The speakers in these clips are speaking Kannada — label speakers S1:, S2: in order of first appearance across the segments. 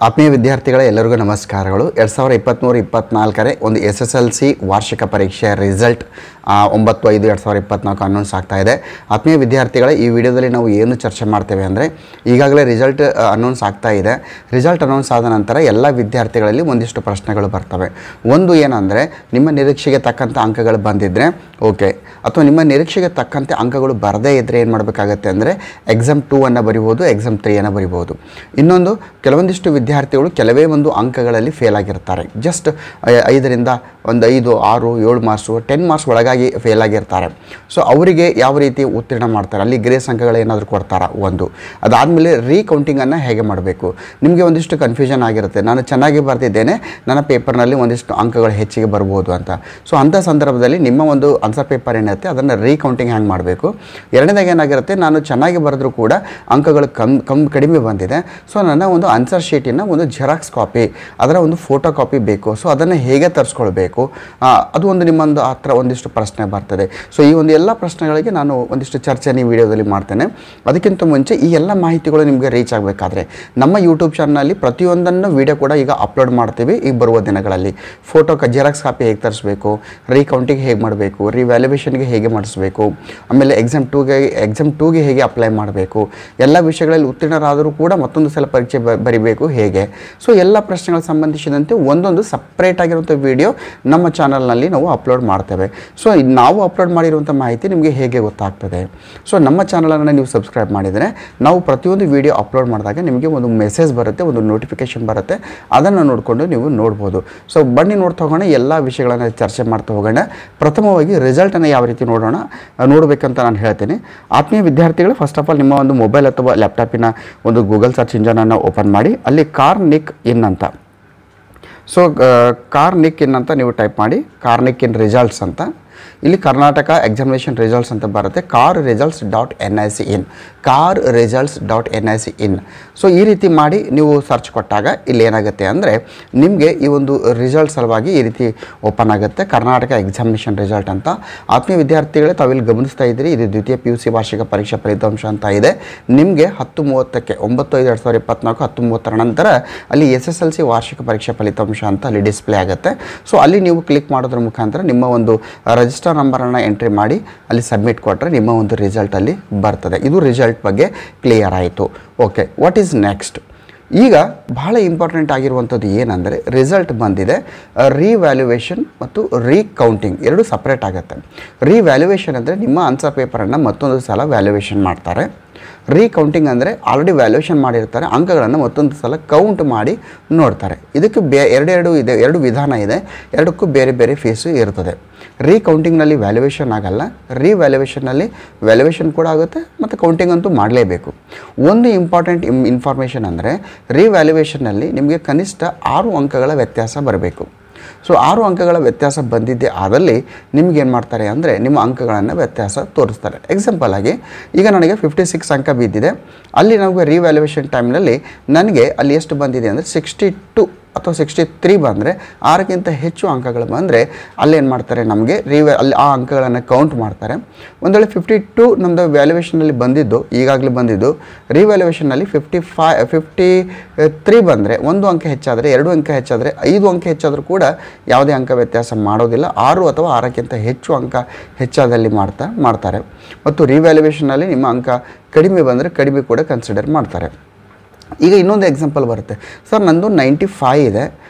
S1: ಆತ್ಮೀಯ ವಿದ್ಯಾರ್ಥಿಗಳೇ ಎಲ್ಲರಿಗೂ ನಮಸ್ಕಾರಗಳು 2023-24 ಒಂದು SSLC ವಾರ್ಷಿಕ ಪರೀಕ್ಷೆಯ ರಿಸಲ್ಟ್ 9/5/2024 ಅನೌನ್ಸ್ ಆಗ್ತಾ ಇದೆ. ಆತ್ಮೀಯ ವಿದ್ಯಾರ್ಥಿಗಳೇ ಈ ವಿಡಿಯೋದಲ್ಲಿ ನಾವು ಏನು ಚರ್ಚೆ ಮಾಡ್ತೇವೆ ಅಂದರೆ ಈಗಾಗಲೇ ರಿಸಲ್ಟ್ ಅನೌನ್ಸ್ ಆಗ್ತಾ ಇದೆ. ರಿಸಲ್ಟ್ ಅನೌನ್ಸ್ ಆದ ನಂತರ ಎಲ್ಲ ವಿದ್ಯಾರ್ಥಿಗಳಲ್ಲಿ ಒಂದಿಷ್ಟು ಪ್ರಶ್ನೆಗಳು ಬರ್ತವೆ. ಒಂದು ಏನಂದರೆ ನಿಮ್ಮ ನಿರೀಕ್ಷೆಗೆ ತಕ್ಕಂಥ ಅಂಕಗಳು ಬಂದಿದ್ದರೆ ಓಕೆ, ಅಥವಾ ನಿಮ್ಮ ನಿರೀಕ್ಷೆಗೆ ತಕ್ಕಂತೆ ಅಂಕಗಳು ಬರದೇ ಇದ್ದರೆ ಏನು ಮಾಡಬೇಕಾಗತ್ತೆ ಅಂದರೆ ಎಕ್ಸಾಮ್ 2 ಅನ್ನು ಬರಿಬೋದು, ಎಕ್ಸಾಮ್ 3 ಅನ್ನು ಬರಿಬೋದು. ಇನ್ನೊಂದು ಕೆಲವೊಂದಿಷ್ಟು ವಿದ್ಯಾರ್ಥಿಗಳು ಕೆಲವೇ ಒಂದು ಅಂಕಗಳಲ್ಲಿ ಫೇಲ್ ಆಗಿರ್ತಾರೆ. ಜಸ್ಟ್ 5ರಿಂದ 5, 6, 7 ಮಾರ್ಕ್ಸು 10 ಮಾರ್ಕ್ಸ್ ಒಳಗಾಗಿ ಫೇಲ್ ಆಗಿರ್ತಾರೆ. ಸೊ ಅವರಿಗೆ ಯಾವ ರೀತಿ ಉತ್ತೀರ್ಣ ಮಾಡ್ತಾರೆ, ಅಲ್ಲಿ ಗ್ರೇಸ್ ಅಂಕಗಳು ಏನಾದರೂ ಕೊಡ್ತಾರಾ ಒಂದು. ಅದಾದಮೇಲೆ ರೀಕೌಂಟಿಂಗನ್ನು ಹೇಗೆ ಮಾಡಬೇಕು, ನಿಮಗೆ ಒಂದಿಷ್ಟು ಕನ್ಫ್ಯೂಷನ್ ಆಗಿರುತ್ತೆ. ನಾನು ಚೆನ್ನಾಗಿ ಬರೆದಿದ್ದೇನೆ, ನನ್ನ ಪೇಪರ್ನಲ್ಲಿ ಒಂದಿಷ್ಟು ಅಂಕಗಳು ಹೆಚ್ಚಿಗೆ ಬರ್ಬೋದು ಅಂತ. ಸೊ ಅಂಥ ಸಂದರ್ಭದಲ್ಲಿ ನಿಮ್ಮ ಒಂದು ಆನ್ಸರ್ ಪೇಪರ್ ಏನಿರುತ್ತೆ ಅದನ್ನು ರೀಕೌಂಟಿಂಗ್ ಹ್ಯಾಂಗೆ ಮಾಡಬೇಕು. ಎರಡನೇದಾಗಿ ಏನಾಗಿರುತ್ತೆ, ನಾನು ಚೆನ್ನಾಗಿ ಬರೆದ್ರೂ ಕೂಡ ಅಂಕಗಳು ಕಡಿಮೆ ಬಂದಿದೆ. ಸೊ ನನ್ನ ಒಂದು ಆನ್ಸರ್ ಶೀಟಿನ ಒಂದು ಜೆರಾಕ್ಸ್ ಕಾಪಿ, ಅದರ ಒಂದು ಫೋಟೋ ಕಾಪಿ ಬೇಕು. ಸೊ ಅದನ್ನು ಹೇಗೆ ತರಿಸ್ಕೊಳ್ಬೇಕು, ಅದು ಒಂದು ನಿಮ್ಮೊಂದು ಹತ್ರ ಒಂದಿಷ್ಟು ಪ್ರಶ್ನೆ ಬರ್ತದೆ. ಸೊ ಈ ಒಂದು ಎಲ್ಲ ಪ್ರಶ್ನೆಗಳಿಗೆ ನಾನು ಒಂದಿಷ್ಟು ಚರ್ಚೆ ಈ ವಿಡಿಯೋದಲ್ಲಿ ಮಾಡ್ತೇನೆ. ಅದಕ್ಕಿಂತ ಮುಂಚೆ ಈ ಎಲ್ಲ ಮಾಹಿತಿಗಳು ನಿಮಗೆ ರೀಚ್ ಆಗಬೇಕಾದ್ರೆ ನಮ್ಮ ಯೂಟ್ಯೂಬ್ ಚಾನಲಲ್ಲಿ ಪ್ರತಿಯೊಂದನ್ನು ವಿಡಿಯೋ ಕೂಡ ಈಗ ಅಪ್ಲೋಡ್ ಮಾಡ್ತೀವಿ. ಈಗ ಬರುವ ದಿನಗಳಲ್ಲಿ ಫೋಟೋ ಜೆರಾಕ್ಸ್ ಕಾಪಿ ಹೇಗೆ ತರಿಸ್ಬೇಕು, ರೀಕೌಂಟಿಂಗ್ ಹೇಗೆ ಮಾಡಬೇಕು, ರಿವ್ಯಾಲ್ಯುಯೇಷನ್ಗೆ ಹೇಗೆ ಮಾಡಿಸ್ಬೇಕು, ಆಮೇಲೆ ಎಕ್ಸಾಮ್ 2ಗೆ ಹೇಗೆ ಅಪ್ಲೈ ಮಾಡಬೇಕು, ಎಲ್ಲ ವಿಷಯಗಳಲ್ಲಿ ಉತ್ತೀರ್ಣರಾದರೂ ಕೂಡ ಮತ್ತೊಂದು ಸಲ ಪರೀಕ್ಷೆ ಬರಿಬೇಕು ಹೇಗೆ. ಸೊ ಎಲ್ಲ ಪ್ರಶ್ನೆಗಳಿಗೆ ಸಂಬಂಧಿಸಿದಂತೆ ಒಂದೊಂದು ಸಪ್ರೇಟ್ ಆಗಿರುವಂಥ ವಿಡಿಯೋ ನಮ್ಮ ಚಾನಲ್ನಲ್ಲಿ ನಾವು ಅಪ್ಲೋಡ್ ಮಾಡ್ತೇವೆ. ಸೊ ನಾವು ಅಪ್ಲೋಡ್ ಮಾಡಿರುವಂಥ ಮಾಹಿತಿ ನಿಮಗೆ ಹೇಗೆ ಗೊತ್ತಾಗ್ತದೆ. ಸೊ ನಮ್ಮ ಚಾನಲನ್ನು ನೀವು ಸಬ್ಸ್ಕ್ರೈಬ್ ಮಾಡಿದರೆ ನಾವು ಪ್ರತಿಯೊಂದು ವಿಡಿಯೋ ಅಪ್ಲೋಡ್ ಮಾಡಿದಾಗ ನಿಮಗೆ ಒಂದು ಮೆಸೇಜ್ ಬರುತ್ತೆ, ಒಂದು ನೋಟಿಫಿಕೇಷನ್ ಬರುತ್ತೆ, ಅದನ್ನು ನೋಡಿಕೊಂಡು ನೀವು ನೋಡ್ಬೋದು. ಸೊ ಬನ್ನಿ ನೋಡ್ತಾ ಹೋಗೋಣ, ಎಲ್ಲ ವಿಷಯಗಳನ್ನು ಚರ್ಚೆ ಮಾಡ್ತಾ ಹೋಗೋಣ. ಪ್ರಥಮವಾಗಿ ರಿಸಲ್ಟನ್ನು ಯಾವ ರೀತಿ ನೋಡಬೇಕಂತ ನಾನು ಹೇಳ್ತೀನಿ. ಆತ್ಮೀಯ ವಿದ್ಯಾರ್ಥಿಗಳು, ಫಸ್ಟ್ ಆಫ್ ಆಲ್ ನಿಮ್ಮ ಒಂದು ಮೊಬೈಲ್ ಅಥವಾ ಲ್ಯಾಪ್ಟಾಪಿನ ಒಂದು ಗೂಗಲ್ ಸರ್ಚ್ ಇಂಜನನ್ನು ಓಪನ್ ಮಾಡಿ, ಅಲ್ಲಿ ಕಾರ್ನಿಕ್ ಇನ್ ಅಂತ, ಸೊ ಕಾರ್ನಿಕ್ ಇನ್ ಅಂತ ನೀವು ಟೈಪ್ ಮಾಡಿ. ಕಾರ್ನಿಕ್ ಇನ್ ರಿಸಲ್ಟ್ಸ್ ಅಂತ ಇಲ್ಲಿ ಕರ್ನಾಟಕ ಎಕ್ಸಾಮಿನೇಷನ್ ರಿಸಲ್ಟ್ಸ್ ಅಂತ ಬರುತ್ತೆ. car-results.nic.in, car-results.nic.in. ಸೊ ಈ ರೀತಿ ಮಾಡಿ ನೀವು ಸರ್ಚ್ ಕೊಟ್ಟಾಗ ಇಲ್ಲಿ ಏನಾಗುತ್ತೆ ಅಂದರೆ ನಿಮಗೆ ಈ ಒಂದು ರಿಸಲ್ಟ್ ಸಲುವಾಗಿ ಈ ರೀತಿ ಓಪನ್ ಆಗುತ್ತೆ, ಕರ್ನಾಟಕ ಎಕ್ಸಾಮಿನೇಷನ್ ರಿಸಲ್ಟ್ ಅಂತ. ಆತ್ಮೀಯ ವಿದ್ಯಾರ್ಥಿಗಳೇ, ತಾವಿಲ್ಲಿ ಗಮನಿಸ್ತಾ ಇದ್ದೀರಿ, ಇದು ದ್ವಿತೀಯ PUC ವಾರ್ಷಿಕ ಪರೀಕ್ಷಾ ಫಲಿತಾಂಶ ಅಂತ ಇದೆ. ನಿಮಗೆ 10:30ಕ್ಕೆ 9/5/2024 10:30ರ ನಂತರ ಅಲ್ಲಿ SSLC ವಾರ್ಷಿಕ ಪರೀಕ್ಷಾ ಫಲಿತಾಂಶ ಅಂತ ಅಲ್ಲಿ ಡಿಸ್ಪ್ಲೇ ಆಗುತ್ತೆ. ಸೊ ಅಲ್ಲಿ ನೀವು ಕ್ಲಿಕ್ ಮಾಡೋದ್ರ ಮುಖಾಂತರ ನಿಮ್ಮ ಒಂದು ರಿಜಿಸ್ಟರ್ ನಂಬರನ್ನು ಎಂಟ್ರಿ ಮಾಡಿ ಅಲ್ಲಿ ಸಬ್ಮಿಟ್ ಕೊಟ್ಟರೆ ನಿಮ್ಮ ಒಂದು ರಿಸಲ್ಟ್ ಅಲ್ಲಿ ಬರ್ತದೆ. ಇದು ರಿಸಲ್ಟ್ ಬಗ್ಗೆ ಕ್ಲಿಯರ್ ಆಯಿತು. Okay, what is next? ಈಗ ಬಹಳ ಇಂಪಾರ್ಟೆಂಟ್ ಆಗಿರುವಂಥದ್ದು ಏನಂದರೆ ರಿಸಲ್ಟ್ ಬಂದಿದೆ, ರಿವ್ಯಾಲ್ಯುಯೇಷನ್ ಮತ್ತು ರೀಕೌಂಟಿಂಗ್ ಎರಡು ಸಪ್ರೇಟ್ ಆಗುತ್ತೆ. ರಿವ್ಯಾಲ್ಯುಯೇಷನ್ ಅಂದರೆ ನಿಮ್ಮ ಆನ್ಸರ್ ಪೇಪರನ್ನು ಮತ್ತೊಂದು ಸಲ ವ್ಯಾಲ್ಯುಯೇಷನ್ ಮಾಡ್ತಾರೆ. ರೀಕೌಂಟಿಂಗ್ ಅಂದರೆ ಆಲ್ರೆಡಿ ವ್ಯಾಲ್ಯುಯೇಷನ್ ಮಾಡಿರ್ತಾರೆ, ಅಂಕಗಳನ್ನು ಮತ್ತೊಂದು ಸಲ ಕೌಂಟ್ ಮಾಡಿ ನೋಡ್ತಾರೆ. ಇದಕ್ಕೆ ಎರಡು ವಿಧಾನ ಇದೆ, ಎರಡಕ್ಕೂ ಬೇರೆ ಬೇರೆ ಫೀಸು ಇರ್ತದೆ. ರೀಕೌಂಟಿಂಗ್ನಲ್ಲಿ ವ್ಯಾಲ್ಯುಯೇಷನ್ ಆಗಲ್ಲ, ರಿವ್ಯಾಲ್ಯುಯೇಷನ್ನಲ್ಲಿ ವ್ಯಾಲ್ಯುಯೇಷನ್ ಕೂಡ ಆಗುತ್ತೆ ಮತ್ತು ಕೌಂಟಿಂಗ್ ಅಂತೂ ಮಾಡಲೇಬೇಕು. ಒಂದು ಇಂಪಾರ್ಟೆಂಟ್ ಇನ್ಫಾರ್ಮೇಷನ್ ಅಂದರೆ ರಿವ್ಯಾಲ್ಯುಯೇಷನ್ನಲ್ಲಿ ನಿಮಗೆ ಕನಿಷ್ಠ 6 ಅಂಕಗಳ ವ್ಯತ್ಯಾಸ ಬರಬೇಕು. ಸೊ 6 ಅಂಕಗಳ ವ್ಯತ್ಯಾಸ ಬಂದಿದ್ದೇ ಆದಲ್ಲಿ ನಿಮಗೇನು ಮಾಡ್ತಾರೆ ಅಂದರೆ ನಿಮ್ಮ ಅಂಕಗಳನ್ನು ವ್ಯತ್ಯಾಸ ತೋರಿಸ್ತಾರೆ. ಎಕ್ಸಾಂಪಲ್ ಆಗಿ ಈಗ ನನಗೆ 56 ಅಂಕ ಬಿದ್ದಿದೆ, ಅಲ್ಲಿ ನಮಗೆ ರಿವ್ಯಾಲ್ಯುಯೇಷನ್ ಟೈಮ್ನಲ್ಲಿ ನನಗೆ ಅಲ್ಲಿ ಎಷ್ಟು ಬಂದಿದೆ ಅಂದರೆ 62 ಅಥವಾ 63 ಬಂದರೆ, 6ಕ್ಕಿಂತ ಹೆಚ್ಚು ಅಂಕಗಳು ಬಂದರೆ ಅಲ್ಲೇನು ಮಾಡ್ತಾರೆ, ನಮಗೆ ಅಲ್ಲಿ ಆ ಅಂಕಗಳನ್ನು ಕೌಂಟ್ ಮಾಡ್ತಾರೆ. ಒಂದು ವೇಳೆ 52 ನಮ್ಮದು ವ್ಯಾಲ್ಯುಯೇಷನಲ್ಲಿ ಬಂದಿದ್ದು, ಈಗಾಗಲೇ ಬಂದಿದ್ದು, ರಿವ್ಯಾಲ್ಯುಯೇಷನ್ನಲ್ಲಿ 53 ಬಂದರೆ 1 ಅಂಕ ಹೆಚ್ಚಾದರೆ, 2 ಅಂಕ ಹೆಚ್ಚಾದರೆ, 5 ಅಂಕ ಹೆಚ್ಚಾದರೂ ಕೂಡ ಯಾವುದೇ ಅಂಕ ವ್ಯತ್ಯಾಸ ಮಾಡೋದಿಲ್ಲ. 6 ಅಥವಾ 6ಕ್ಕಿಂತ ಹೆಚ್ಚು ಅಂಕ ಹೆಚ್ಚಾದಲ್ಲಿ ಮಾಡ್ತಾರೆ. ಮತ್ತು ರಿವ್ಯಾಲ್ಯುಯೇಷನ್ನಲ್ಲಿ ನಿಮ್ಮ ಅಂಕ ಕಡಿಮೆ ಬಂದರೆ ಕಡಿಮೆ ಕೂಡ ಕನ್ಸಿಡರ್ ಮಾಡ್ತಾರೆ. ಈಗ ಇನ್ನೊಂದು ಎಕ್ಸಾಂಪಲ್ ಬರುತ್ತೆ, ಸರ್ ನಂದು 95 ಇದೆ,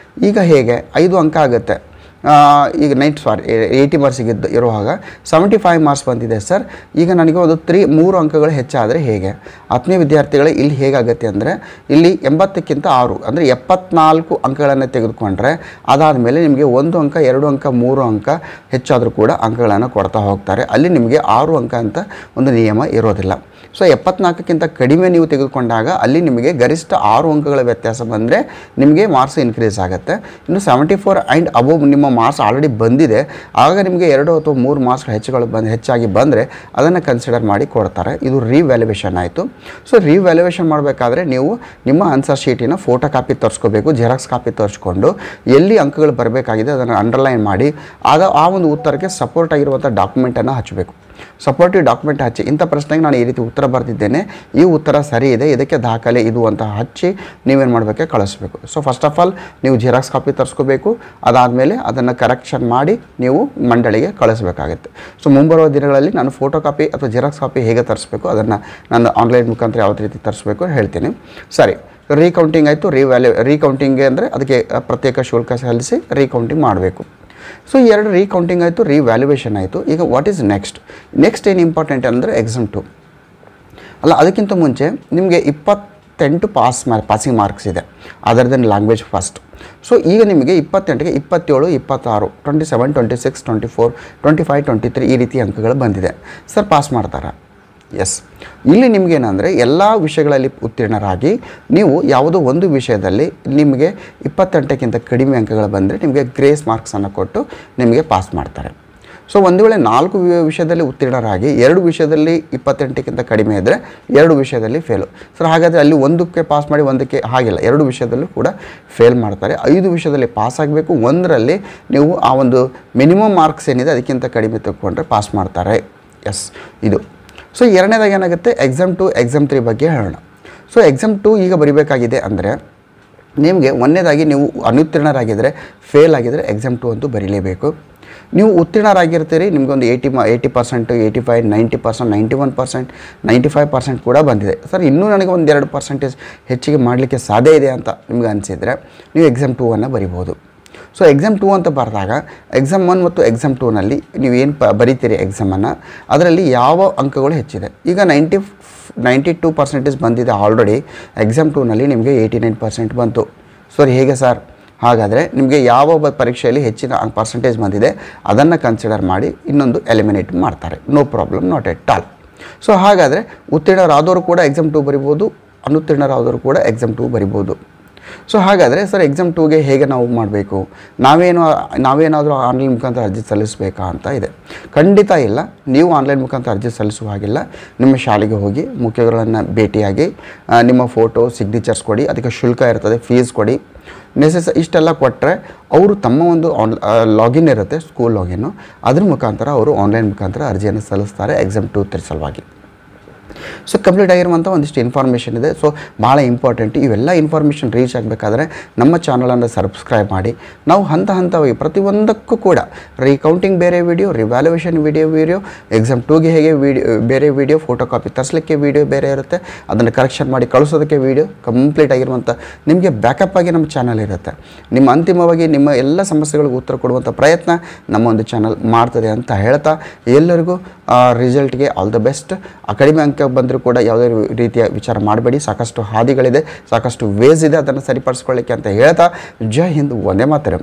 S1: ಈಗ ಹೇಗೆ 5 ಅಂಕ ಆಗುತ್ತೆ, ಈಗ 80 ಮಾರ್ಕ್ಸಿಗೆ ಇರುವಾಗ 75 ಮಾರ್ಕ್ಸ್ ಬಂದಿದೆ ಸರ್, ಈಗ ನನಗೆ ಒಂದು 3 ಅಂಕಗಳು ಹೆಚ್ಚಾದರೆ ಹೇಗೆ? ಆತ್ಮೀಯ ವಿದ್ಯಾರ್ಥಿಗಳೇ, ಇಲ್ಲಿ ಹೇಗಾಗುತ್ತೆ ಅಂದರೆ ಇಲ್ಲಿ 80ಕ್ಕಿಂತ 6 ಅಂದರೆ 74 ಅಂಕಗಳನ್ನು ತೆಗೆದುಕೊಂಡ್ರೆ ಅದಾದಮೇಲೆ ನಿಮಗೆ 1 ಅಂಕ 2 ಅಂಕ 3 ಅಂಕ ಹೆಚ್ಚಾದರೂ ಕೂಡ ಅಂಕಗಳನ್ನು ಕೊಡ್ತಾ ಹೋಗ್ತಾರೆ. ಅಲ್ಲಿ ನಿಮಗೆ 6 ಅಂಕ ಅಂತ ಒಂದು ನಿಯಮ ಇರೋದಿಲ್ಲ. ಸೊ 74ಕ್ಕಿಂತ ಕಡಿಮೆ ನೀವು ತೆಗೆದುಕೊಂಡಾಗ ಅಲ್ಲಿ ನಿಮಗೆ ಗರಿಷ್ಠ 6 ಅಂಕಗಳ ವ್ಯತ್ಯಾಸ ಬಂದರೆ ನಿಮಗೆ ಮಾರ್ಕ್ಸ್ ಇನ್ಕ್ರೀಸ್ ಆಗುತ್ತೆ. ಇನ್ನು 74 ಆ್ಯಂಡ್ ಅಬೋವ್ ನಿಮ್ಮ ಮಾರ್ಕ್ಸ್ ಆಲ್ರೆಡಿ ಬಂದಿದೆ, ಆಗ ನಿಮಗೆ 2 ಅಥವಾ 3 ಮಾರ್ಕ್ಸ್ ಹೆಚ್ಚಾಗಿ ಬಂದರೆ ಅದನ್ನು ಕನ್ಸಿಡರ್ ಮಾಡಿ ಕೊಡ್ತಾರೆ. ಇದು ರಿವ್ಯಾಲ್ಯುಯೇಷನ್ ಆಯಿತು. ಸೊ ರಿವ್ಯಾಲ್ಯುಯೇಷನ್ ಮಾಡಬೇಕಾದ್ರೆ ನೀವು ನಿಮ್ಮ ಆನ್ಸರ್ ಶೀಟಿನ ಫೋಟೋ ಕಾಪಿ ತರಿಸ್ಕೋಬೇಕು, ಜೆರಾಕ್ಸ್ ಕಾಪಿ ತರಿಸ್ಕೊಂಡು ಎಲ್ಲಿ ಅಂಕಗಳು ಬರಬೇಕಾಗಿದೆ ಅದನ್ನು ಅಂಡರ್ಲೈನ್ ಮಾಡಿ ಆಗ ಆ ಒಂದು ಉತ್ತರಕ್ಕೆ ಸಪೋರ್ಟ್ ಆಗಿರುವಂಥ ಡಾಕ್ಯುಮೆಂಟನ್ನು ಹಚ್ಚಬೇಕು. ಸಪೋರ್ಟಿವ್ ಡಾಕ್ಯುಮೆಂಟ್ ಹಚ್ಚಿ, ಇಂಥ ಪ್ರಶ್ನೆಗೆ ನಾನು ಈ ರೀತಿ ಉತ್ತರ ಬರೆದಿದ್ದೇನೆ, ಈ ಉತ್ತರ ಸರಿ ಇದೆ, ಇದಕ್ಕೆ ದಾಖಲೆ ಇದು ಅಂತ ಹಚ್ಚಿ ನೀವೇನು ಮಾಡಬೇಕು, ಕಳಿಸ್ಬೇಕು. ಸೊ ಫಸ್ಟ್ ಆಫ್ ಆಲ್ ನೀವು ಜೆರಾಕ್ಸ್ ಕಾಪಿ ತರಿಸ್ಕೋಬೇಕು. ಅದಾದಮೇಲೆ ಅದನ್ನು ಕರೆಕ್ಷನ್ ಮಾಡಿ ನೀವು ಮಂಡಳಿಗೆ ಕಳಿಸ್ಬೇಕಾಗುತ್ತೆ. ಸೊ ಮುಂಬರುವ ದಿನಗಳಲ್ಲಿ ನಾನು ಫೋಟೋ ಕಾಪಿ ಅಥವಾ ಜೆರಾಕ್ಸ್ ಕಾಪಿ ಹೇಗೆ ತರಿಸ್ಬೇಕು ಅದನ್ನು ನಾನು ಆನ್ಲೈನ್ ಮುಖಾಂತರ ಯಾವ ರೀತಿ ತರಿಸ್ಬೇಕು ಹೇಳ್ತೀನಿ. ಸರಿ, ರೀಕೌಂಟಿಂಗ್ ಆಯಿತು. ರೀಕೌಂಟಿಂಗ್ ಅಂದರೆ ಅದಕ್ಕೆ ಪ್ರತ್ಯೇಕ ಶುಲ್ಕ ಸಲ್ಲಿಸಿ ರೀಕೌಂಟಿಂಗ್ ಮಾಡಬೇಕು. ಸೊ ಈ ಎರಡು ರೀಕೌಂಟಿಂಗ್ ಆಯಿತು, ರಿವ್ಯಾಲ್ಯೂಯೇಷನ್ ಆಯಿತು. ಈಗ ವಾಟ್ ಈಸ್ ನೆಕ್ಸ್ಟ್ ಏನು ಇಂಪಾರ್ಟೆಂಟ್ ಅಂದರೆ ಎಕ್ಸಾಮ್ 2 ಅಲ್ಲ, ಅದಕ್ಕಿಂತ ಮುಂಚೆ ನಿಮಗೆ 28 ಪಾಸಿಂಗ್ ಮಾರ್ಕ್ಸ್ ಇದೆ other than language first. So ಈಗ ನಿಮಗೆ 28ಗೆ 27, 26, 27, 26, 24, 25, 23 ಈ ರೀತಿ ಅಂಕಗಳು ಬಂದಿದೆ. ಸರ್ ಪಾಸ್ ಮಾಡ್ತಾರಾ? ಎಸ್. ಇಲ್ಲಿ ನಿಮಗೇನಂದರೆ ಎಲ್ಲ ವಿಷಯಗಳಲ್ಲಿ ಉತ್ತೀರ್ಣರಾಗಿ ನೀವು ಯಾವುದೋ ಒಂದು ವಿಷಯದಲ್ಲಿ ನಿಮಗೆ 28ಕ್ಕಿಂತ ಕಡಿಮೆ ಅಂಕಗಳು ಬಂದರೆ ನಿಮಗೆ ಗ್ರೇಸ್ ಮಾರ್ಕ್ಸನ್ನು ಕೊಟ್ಟು ನಿಮಗೆ ಪಾಸ್ ಮಾಡ್ತಾರೆ. ಸೊ ಒಂದು ವೇಳೆ 4 ವಿಷಯದಲ್ಲಿ ಉತ್ತೀರ್ಣರಾಗಿ 2 ವಿಷಯದಲ್ಲಿ 28ಕ್ಕಿಂತ ಕಡಿಮೆ ಇದ್ದರೆ 2 ವಿಷಯದಲ್ಲಿ ಫೇಲು. ಸರ್ ಹಾಗಾದರೆ ಅಲ್ಲಿ 1ಕ್ಕೆ ಪಾಸ್ ಮಾಡಿ 1ಕ್ಕೆ ಹಾಗಿಲ್ಲ, 2 ವಿಷಯದಲ್ಲೂ ಕೂಡ ಫೇಲ್ ಮಾಡ್ತಾರೆ. 5 ವಿಷಯದಲ್ಲಿ ಪಾಸ್ ಆಗಬೇಕು, 1ರಲ್ಲಿ ನೀವು ಆ ಒಂದು ಮಿನಿಮಮ್ ಮಾರ್ಕ್ಸ್ ಏನಿದೆ ಅದಕ್ಕಿಂತ ಕಡಿಮೆ ತಗೊಂಡ್ರೆ ಪಾಸ್ ಮಾಡ್ತಾರೆ. ಎಸ್, ಇದು. ಸೊ ಎರಡನೇದಾಗಿ ಏನಾಗುತ್ತೆ, ಎಕ್ಸಾಮ್ 2, ಎಕ್ಸಾಮ್ 3 ಬಗ್ಗೆ ಹೇಳೋಣ. ಸೊ ಎಕ್ಸಾಮ್ 2 ಈಗ ಬರೀಬೇಕಾಗಿದೆ ಅಂದರೆ ನಿಮಗೆ ಒಂದನೇದಾಗಿ ನೀವು ಅನುತ್ತೀರ್ಣರಾಗಿದ್ದರೆ, ಫೇಲ್ ಆಗಿದ್ದರೆ ಎಕ್ಸಾಮ್ 2 ಅಂತೂ ಬರೀಲೇಬೇಕು. ನೀವು ಉತ್ತೀರ್ಣರಾಗಿರ್ತೀರಿ, ನಿಮಗೊಂದು 80%, 85%, 90%, 91%, 95% ಕೂಡ ಬಂದಿದೆ. ಸರ್ ಇನ್ನೂ ನನಗೆ ಒಂದು 2% ಹೆಚ್ಚಿಗೆ ಮಾಡಲಿಕ್ಕೆ ಸಾಧ್ಯ ಇದೆ ಅಂತ ನಿಮ್ಗೆ ಅನಿಸಿದರೆ ನೀವು ಎಕ್ಸಾಮ್ 2 ಬರಿಬೋದು. ಸೊ ಎಕ್ಸಾಮ್ 2 ಅಂತ ಬರೆದಾಗ ಎಕ್ಸಾಮ್ 1 ಮತ್ತು ಎಕ್ಸಾಮ್ 2ನಲ್ಲಿ ನೀವೇನು ಬರೀತೀರಿ ಎಕ್ಸಾಮನ್ನು, ಅದರಲ್ಲಿ ಯಾವ ಅಂಕಗಳು ಹೆಚ್ಚಿದೆ. ಈಗ 92% ಬಂದಿದೆ ಆಲ್ರೆಡಿ, ಎಕ್ಸಾಮ್ 2ನಲ್ಲಿ ನಿಮಗೆ 89% ಬಂತು. ಸರಿ, ಹೇಗೆ ಸರ್? ಹಾಗಾದರೆ ನಿಮಗೆ ಯಾವ ಪರೀಕ್ಷೆಯಲ್ಲಿ ಹೆಚ್ಚಿನ ಪರ್ಸೆಂಟೇಜ್ ಬಂದಿದೆ ಅದನ್ನು ಕನ್ಸಿಡರ್ ಮಾಡಿ ಇನ್ನೊಂದು ಎಲಿಮಿನೇಟ್ ಮಾಡ್ತಾರೆ. No problem, not at all. So ಹಾಗಾದರೆ ಉತ್ತೀರ್ಣರಾದವರು ಕೂಡ ಎಕ್ಸಾಮ್ 2 ಬರಿಬೋದು, ಅನುತ್ತೀರ್ಣರಾದವರು ಕೂಡ ಎಕ್ಸಾಮ್ 2 ಬರಿಬೋದು. ಸೊ ಹಾಗಾದರೆ ಸರ್ ಎಕ್ಸಾಮ್ 2ಗೆ ಹೇಗೆ ನಾವು ಮಾಡಬೇಕು, ನಾವೇನಾದರೂ ಆನ್ಲೈನ್ ಮುಖಾಂತರ ಅರ್ಜಿ ಸಲ್ಲಿಸಬೇಕಾ ಅಂತ ಇದೆ. ಖಂಡಿತ ಇಲ್ಲ, ನೀವು ಆನ್ಲೈನ್ ಮುಖಾಂತರ ಅರ್ಜಿ ಸಲ್ಲಿಸುವ ಹಾಗಿಲ್ಲ. ನಿಮ್ಮ ಶಾಲೆಗೆ ಹೋಗಿ ಮುಖ್ಯಗಳನ್ನು ಭೇಟಿಯಾಗಿ ನಿಮ್ಮ ಫೋಟೋ ಸಿಗ್ನೇಚರ್ಸ್ ಕೊಡಿ, ಅದಕ್ಕೆ ಶುಲ್ಕ ಇರ್ತದೆ, ಫೀಸ್ ಕೊಡಿ, ಇಷ್ಟೆಲ್ಲ ಕೊಟ್ಟರೆ ಅವರು ತಮ್ಮ ಒಂದು ಲಾಗಿನ್ ಇರುತ್ತೆ, ಸ್ಕೂಲ್ ಲಾಗಿನ್ನು, ಅದ್ರ ಮುಖಾಂತರ ಅವರು ಆನ್ಲೈನ್ ಮುಖಾಂತರ ಅರ್ಜಿಯನ್ನು ಸಲ್ಲಿಸ್ತಾರೆ ಎಕ್ಸಾಮ್ 2 ಸಲುವಾಗಿ. ಸೊ ಕಂಪ್ಲೀಟ್ ಆಗಿರುವಂಥ ಒಂದಿಷ್ಟು ಇನ್ಫಾರ್ಮೇಷನ್ ಇದೆ. ಸೊ ಭಾಳ ಇಂಪಾರ್ಟೆಂಟ್. ಇವೆಲ್ಲ ಇನ್ಫಾರ್ಮೇಷನ್ ರೀಚ್ ಆಗಬೇಕಾದ್ರೆ ನಮ್ಮ ಚಾನಲನ್ನು ಸಬ್ಸ್ಕ್ರೈಬ್ ಮಾಡಿ. ನಾವು ಹಂತವಾಗಿ ಪ್ರತಿಯೊಂದಕ್ಕೂ ಕೂಡ ರೀಕೌಂಟಿಂಗ್ ಬೇರೆ ವಿಡಿಯೋ, ರಿವ್ಯಾಲ್ಯೂಯೇಷನ್ ವಿಡಿಯೋ, ಎಕ್ಸಾಮ್ 2ಗೆ ಹೇಗೆ ಬೇರೆ ವಿಡಿಯೋ, ಫೋಟೋ ಕಾಪಿ ತರಿಸಲಿಕ್ಕೆ ವಿಡಿಯೋ ಬೇರೆ ಇರುತ್ತೆ, ಅದನ್ನು ಕರೆಕ್ಷನ್ ಮಾಡಿ ಕಳಿಸೋದಕ್ಕೆ ವಿಡಿಯೋ, ಕಂಪ್ಲೀಟ್ ಆಗಿರುವಂಥ ನಿಮಗೆ ಬ್ಯಾಕಪ್ ಆಗಿ ನಮ್ಮ ಚಾನಲ್ ಇರುತ್ತೆ. ನಿಮ್ಮ ಅಂತಿಮವಾಗಿ ನಿಮ್ಮ ಎಲ್ಲ ಸಮಸ್ಯೆಗಳಿಗೆ ಉತ್ತರ ಕೊಡುವಂಥ ಪ್ರಯತ್ನ ನಮ್ಮ ಒಂದು ಚಾನಲ್ ಮಾಡ್ತದೆ ಅಂತ ಹೇಳ್ತಾ ಎಲ್ಲರಿಗೂ ರಿಸಲ್ಟ್ಗೆ ಆಲ್ ದ ಬೆಸ್ಟ್. ಕಡಿಮೆ ಅಂಕ ಬಂದರೂ ಕೂಡ ಯಾವುದೇ ರೀತಿಯ ವಿಚಾರ ಮಾಡಬೇಡಿ, ಸಾಕಷ್ಟು ಹಾದಿಗಳಿದೆ, ಸಾಕಷ್ಟು ವೇಸ್ ಇದೆ, ಅದನ್ನು ಸರಿಪಡಿಸ್ಕೊಳ್ಳಿಕ್ಕೆ ಅಂತ ಹೇಳ್ತಾ ಜೈ ಹಿಂದ್, ವಂದೇ ಮಾತರಂ.